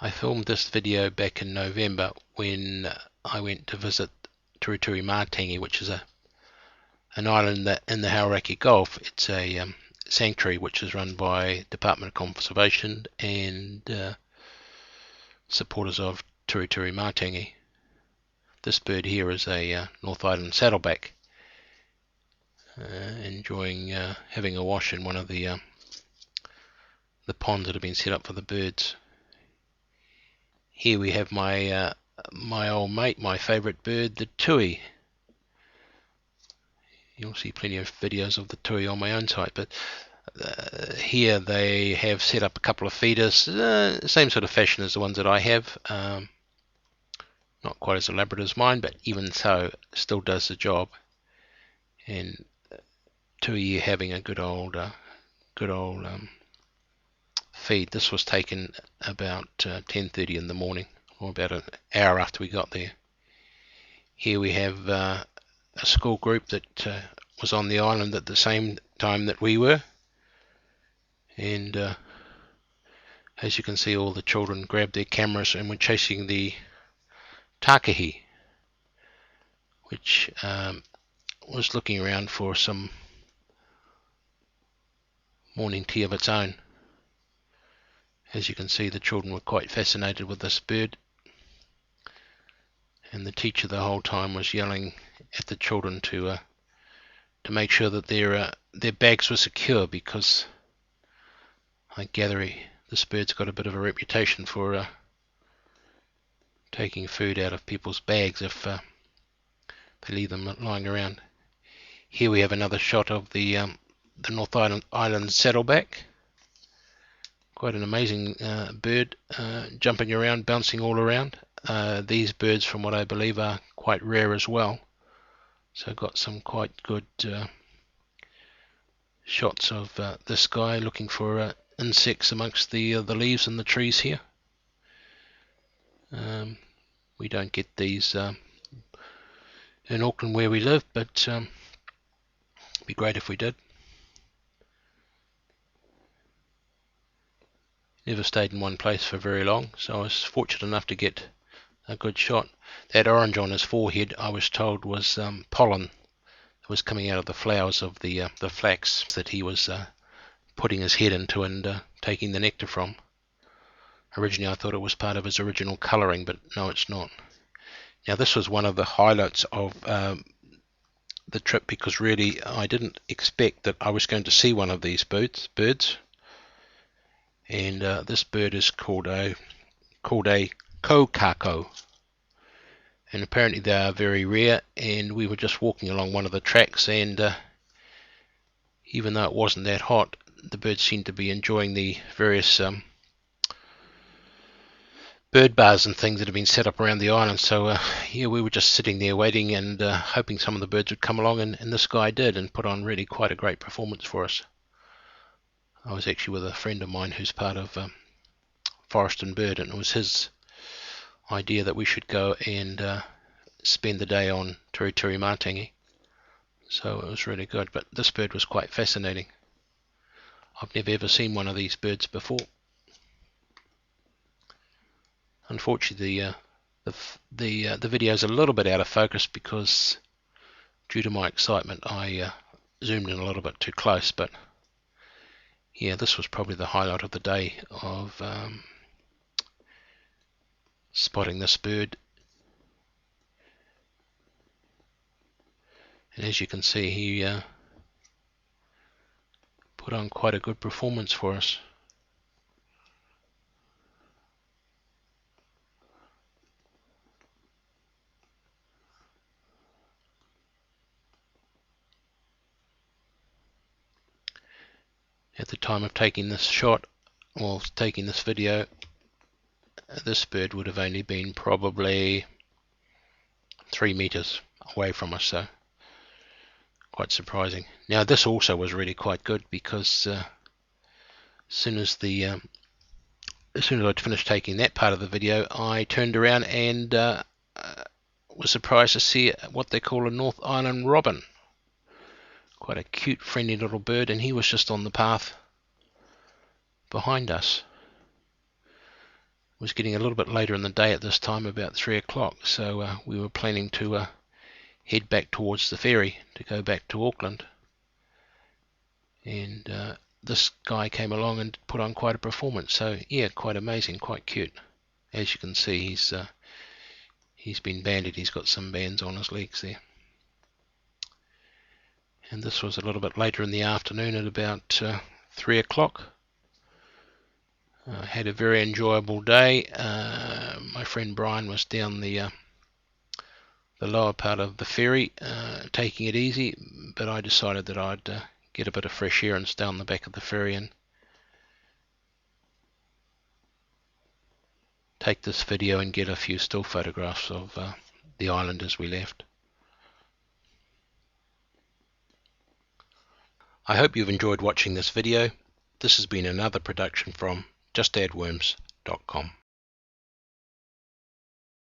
I filmed this video back in November when I went to visit Tiritiri Matangi, which is an island that in the Hauraki Gulf. It's a sanctuary which is run by Department of Conservation and supporters of Tiritiri Matangi. This bird here is a North Island saddleback, enjoying having a wash in one of the ponds that have been set up for the birds. Here we have my my old mate, my favourite bird, the tui. You'll see plenty of videos of the tui on my own site, but here they have set up a couple of feeders, same sort of fashion as the ones that I have. Not quite as elaborate as mine, but even so, still does the job. And tui having a good old feed. This was taken about 10:30 in the morning, or about an hour after we got there. Here we have a school group that was on the island at the same time that we were, and as you can see, all the children grabbed their cameras and were chasing the takahi, which was looking around for some morning tea of its own. As you can see, the children were quite fascinated with this bird, and the teacher the whole time was yelling at the children to make sure that their bags were secure, because I gather this bird's got a bit of a reputation for taking food out of people's bags if they leave them lying around. Here we have another shot of the North Island saddleback. Quite an amazing bird, jumping around, bouncing all around. These birds, from what I believe, are quite rare as well. So got some quite good shots of this guy looking for insects amongst the leaves and the trees here. We don't get these in Auckland where we live, but it'd be great if we did. Never stayed in one place for very long, so I was fortunate enough to get a good shot. That orange on his forehead, I was told, was pollen that was coming out of the flowers of the flax that he was putting his head into and taking the nectar from. Originally I thought it was part of his original colouring, but no, it's not. Now this was one of the highlights of the trip, because really I didn't expect that I was going to see one of these birds. And this bird is called a kokako, and apparently they are very rare. And we were just walking along one of the tracks, and even though it wasn't that hot, the birds seemed to be enjoying the various bird bars and things that have been set up around the island. So yeah, we were just sitting there waiting and hoping some of the birds would come along, and this guy did, and put on really quite a great performance for us. I was actually with a friend of mine who's part of Forest and Bird, and it was his idea that we should go and spend the day on Tiritiri Matangi. So it was really good, but this bird was quite fascinating. I've never ever seen one of these birds before. Unfortunately, the video is a little bit out of focus, because due to my excitement I zoomed in a little bit too close. But yeah, this was probably the highlight of the day of spotting this bird. And as you can see, he put on quite a good performance for us. At the time of taking this shot, or taking this video, this bird would have only been probably 3 meters away from us, so quite surprising. Now this also was really quite good, because as soon as I'd finished taking that part of the video, I turned around and was surprised to see what they call a North Island robin. Quite a cute, friendly little bird, and he was just on the path behind us. was getting a little bit later in the day at this time, about 3 o'clock, so we were planning to head back towards the ferry to go back to Auckland. And this guy came along and put on quite a performance, so yeah, quite amazing, quite cute. As you can see, he's been banded, he's got some bands on his legs there. And this was a little bit later in the afternoon at about 3 o'clock. Had a very enjoyable day. My friend Brian was down the lower part of the ferry, taking it easy, but I decided that I'd get a bit of fresh air and stay on the back of the ferry and take this video and get a few still photographs of the island as we left. I hope you've enjoyed watching this video. This has been another production from JustAddWorms.com.